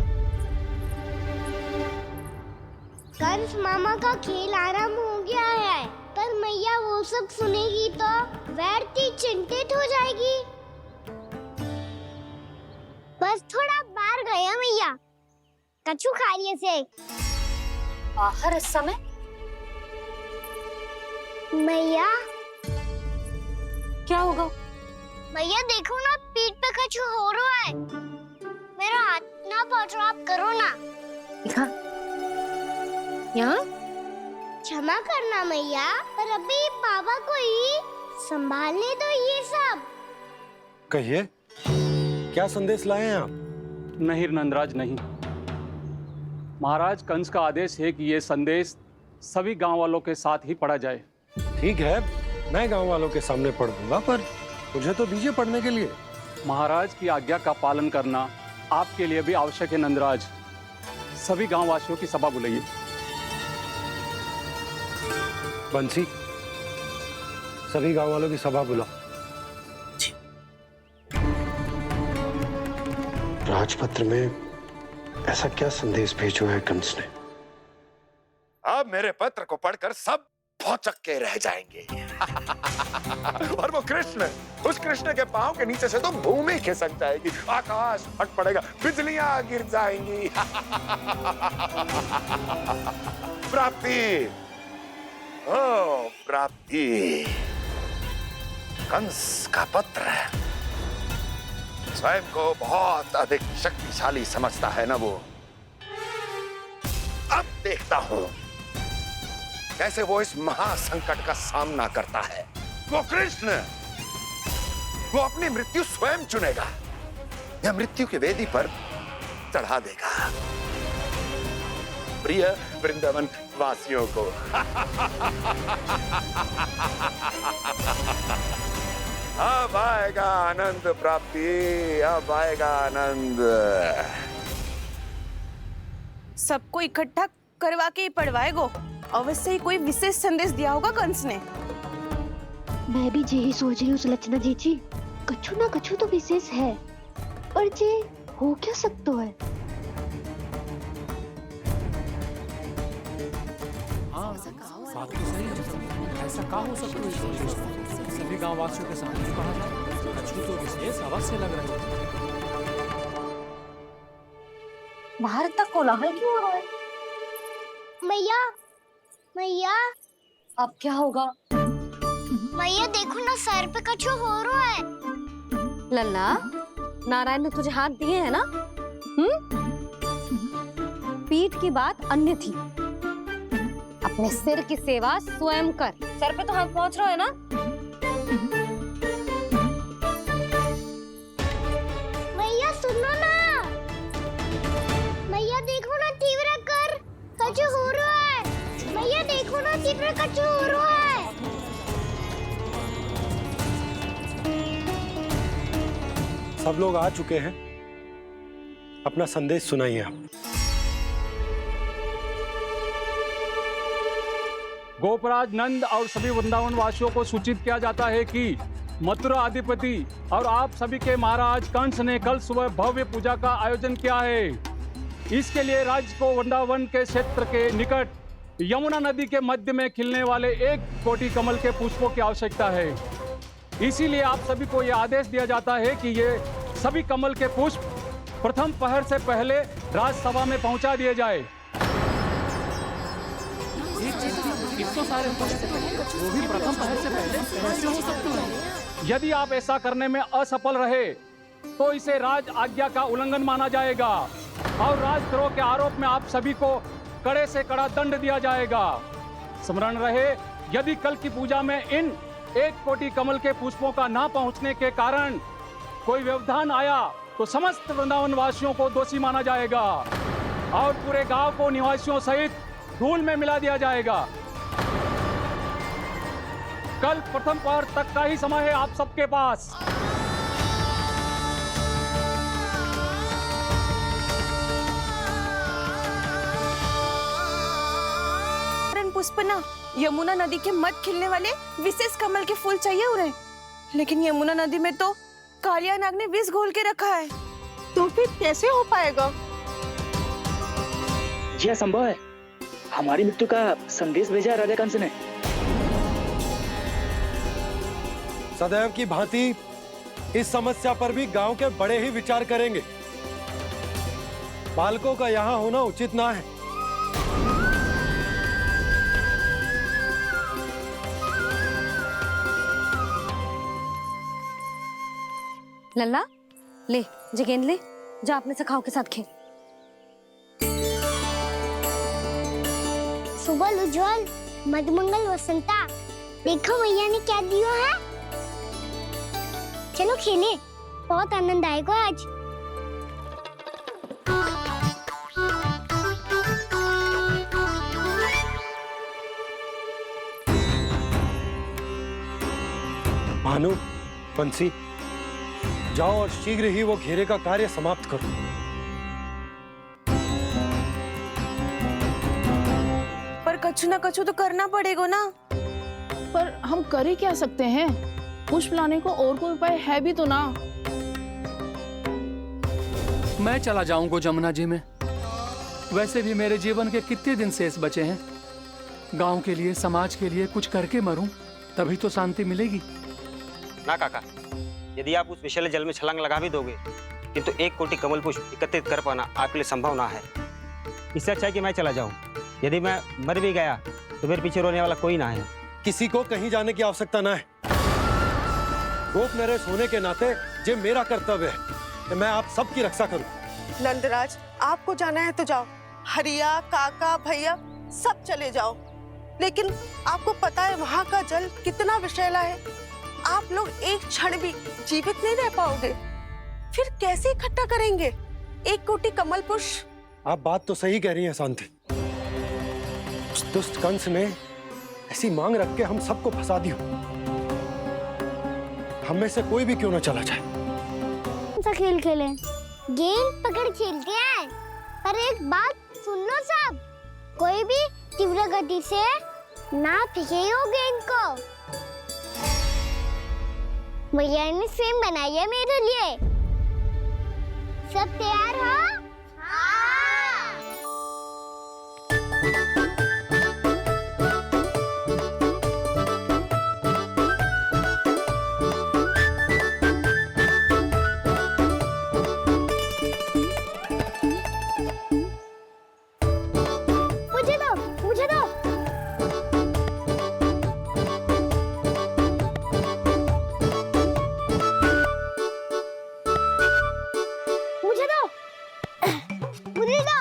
कंस मामा का खेल आरंभ हो गया है, पर मैया वो सब सुनेगी तो व्यर्थ चिंतित हो जाएगी। बस थोड़ा बाहर गया मैया, कछु खा लिए से। बाहर इस समय? मैया क्या होगा? मैया देखो ना, पीठ पे कुछ हो रहा है। मेरा हाथ ना पकड़ो, आप करो ना। दिखा यहाँ। क्षमा करना मैया, पर अभी बाबा को ही संभालने दो ये सब। कहिए, क्या संदेश लाए हैं आप? नहीं नंदराज नहीं। महाराज कंस का आदेश है कि ये संदेश सभी गांव वालों के साथ ही पढ़ा जाए। ठीक है, मैं गांव वालों के सामने पढ़ दूंगा, पर मुझे तो दीजिए पढ़ने के लिए। महाराज की आज्ञा का पालन करना आपके लिए भी आवश्यक है नंदराज। सभी गांव वासियों की सभा बुलाइए। बंसी, सभी गांव वालों की सभा बुलाओ। राजपत्र में ऐसा क्या संदेश भेजो है कंस ने? अब मेरे पत्र को पढ़कर सब भौचक के रह जाएंगे। और वो कृष्ण, उस कृष्ण के पांव के नीचे से तो भूमि खिसक जाएगी, आकाश फट पड़ेगा, बिजलियां गिर जाएंगी। प्राप्ति, ओ प्राप्ति, कंस का पत्र। स्वयं को बहुत अधिक शक्तिशाली समझता है ना वो। अब देखता हूं कैसे वो इस महासंकट का सामना करता है। वो कृष्ण, वो अपनी मृत्यु स्वयं चुनेगा या मृत्यु की वेदी पर चढ़ा देगा। प्रिय वृंदावन वासियों को। अब आएगा आनंद प्राप्ति, अब आएगा आनंद। सबको इकट्ठा करवा के ही पढ़वाएगो। अवश्य ही कोई विशेष संदेश दिया होगा कंस ने। मैं भी यही सोच रही हूँ सुलक्षणा जी, कछु ना कछु तो विशेष है, पर जे हो क्या सकता है? बात तो सही है। ऐसा कहाँ हो सकता है? सभी गांव वासियों के सामने कहा जाए, कछु तो विशेष अवश्य लग रहा है। बाहर तक कोलाहल क्यों हो रहा है? मैया, मैया, अब क्या होगा? मैया देखो ना, सर पे कछु हो रहा है। लल्ला, नारायण ने तुझे हाथ दिए हैं ना? पीठ की बात अन्य थी। अपने सिर की सेवा स्वयं कर। सर पे तो हाथ पहुंच रहा है ना? मैया सुनो ना, मैया देखो ना, तीव्र कर कछु हो रहा है। मैया देखो ना, तीव्र कछु हो रहा है। सब लोग आ चुके हैं, अपना संदेश सुनाइए आप। गोपराज नंद और सभी वृंदावन वासियों को सूचित किया जाता है कि मथुरा अधिपति और आप सभी के महाराज कंस ने कल सुबह भव्य पूजा का आयोजन किया है। इसके लिए राज्य को वृंदावन के क्षेत्र के निकट यमुना नदी के मध्य में खिलने वाले 1 कोटि कमल के पुष्पों की आवश्यकता है। इसीलिए आप सभी को यह आदेश दिया जाता है कि ये सभी कमल के पुष्प प्रथम पहर से पहले राजसभा में पहुंचा दिए जाए। इतने सारे वो भी प्रथम पहर से पहले कैसे हो सकते हैं? यदि आप ऐसा करने में असफल रहे तो इसे राज आज्ञा का उल्लंघन माना जाएगा और राजद्रोह के आरोप में आप सभी को कड़े से कड़ा दंड दिया जाएगा। स्मरण रहे, यदि कल की पूजा में इन 1 कोटि कमल के पुष्पों का ना पहुंचने के कारण कोई व्यवधान आया तो समस्त वृंदावन वासियों को दोषी माना जाएगा और पूरे गांव को निवासियों सहित धूल में मिला दिया जाएगा। कल प्रथम पहर तक का ही समय है आप सबके पास। पुष्पना, यमुना नदी के मध्य खिलने वाले विशेष कमल के फूल चाहिए उन्हें, लेकिन यमुना नदी में तो कालिया नाग ने विष घोल के रखा है, तो फिर कैसे हो पाएगा? यह संभव है। हमारी मृत्यु का संदेश भेजा राजा कंस ने। सदैव की भांति इस समस्या पर भी गांव के बड़े ही विचार करेंगे। बालकों का यहाँ होना उचित ना है। लल्ला, ले जे गेंद ले, जा अपने सखाओं के साथ खेल। सुबह उज्जवल, मधुमंगल वसंता, देखो मैया ने क्या दिया है। चलो खेलें, बहुत आनंद आएगा आज। भानु, बंसी, जाओ और शीघ्र ही वो घेरे का कार्य समाप्त करो। पर कछु ना कछु तो करना पड़ेगा ना। पर हम कर ही क्या सकते हैं? पुष्प लाने को और कोई उपाय है भी तो ना। मैं चला जाऊंगा जमुना जी में। वैसे भी मेरे जीवन के कितने दिन शेष बचे हैं। गांव के लिए, समाज के लिए कुछ करके मरूं, तभी तो शांति मिलेगी। ना काका, यदि आप उस विषैले जल में छलांग लगा भी दोगे, किंतु 1 कोटि कमल पुष्प एकत्रित कर पाना आपके लिए संभव ना है। इससे अच्छा है कि मैं चला जाऊं। यदि मैं मर भी गया तो मेरे पीछे रोने वाला कोई ना है। किसी को कहीं जाने की आवश्यकता ना है। गोप नरेश होने के नाते ये मेरा कर्तव्य है कि मैं आप सबकी रक्षा करूं। नंदराज, आपको जाना है तो जाओ। हरिया, काका, भैया सब चले जाओ। लेकिन आपको पता है वहाँ का जल कितना विषैला है। आप लोग एक क्षण भी जीवित नहीं रह पाओगे। फिर कैसे इकट्ठा करेंगे 1 कोटि कमल पुष्प? आप बात तो सही कह रही हैं शांति, उस दुष्ट कंस ने ऐसी मांग रख के हम सबको फंसा दियो। हम में से कोई भी क्यों ना चला जाए। कौन सा खेल खेलें? गेंद पकड़ खेलते हैं। पर एक बात सुन लो सब, कोई भी तीव्र गति से ना फेंकेगा गेंद को। भैया ने फ्रेम बनाई है मेरे लिए। सब तैयार हो? मुझे दो, मुझे दो। मुझे दो, मुझे दो।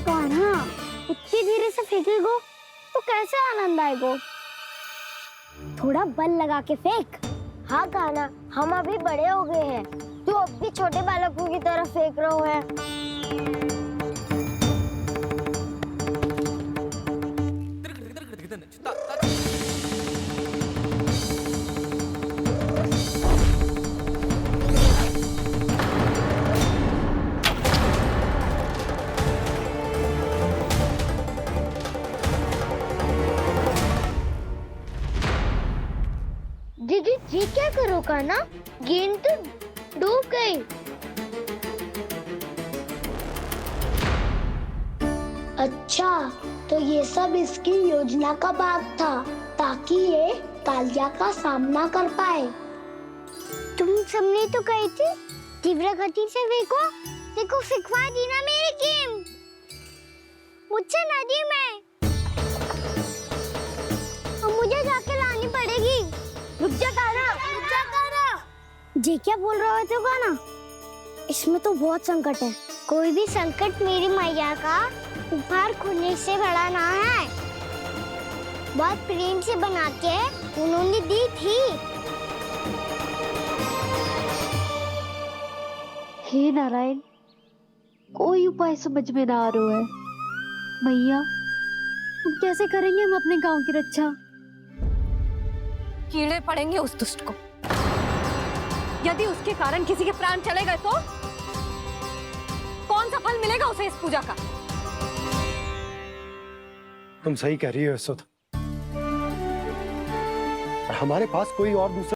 कान्हा, इतनी धीरे से फेंकेगो तो कैसे आनंद आएगो? थोड़ा बल लगा के फेंक। हाँ कान्हा, हम अभी बड़े हो गए हैं, तू अब भी छोटे बालकों की तरह फेंक रहे है। दीदी जी क्या करो कान्हा? गेंद तो डूब गई। अच्छा, तो ये सब इसकी योजना का भाग था ताकि ये कालिया का सामना कर पाए। तुम सबने तो कही थी तीव्र गति से फेंको। देखो फिकवा दी ना मेरी गेम। मुझसे नदी में। अब मुझे जाके लानी पड़ेगी। रुक जा कान्हा, रुक जा कान्हा। जी क्या बोल रहे थे कान्हा? इसमें तो बहुत संकट है। कोई भी संकट मेरी मैया का उपहार खोने से बड़ा ना है। बहुत प्रेम से बना के उन्होंने दी थी। हे नारायण, कोई उपाय समझ में ना आ रहा है। मैया, हम कैसे करेंगे हम अपने गांव की रक्षा? कीड़े पड़ेंगे उस दुष्ट को। यदि उसके कारण किसी के प्राण चले गए तो कौन सा फल मिलेगा उसे इस पूजा का? तुम सही कह रही हो यशोदा। हमारे पास कोई और दूसरा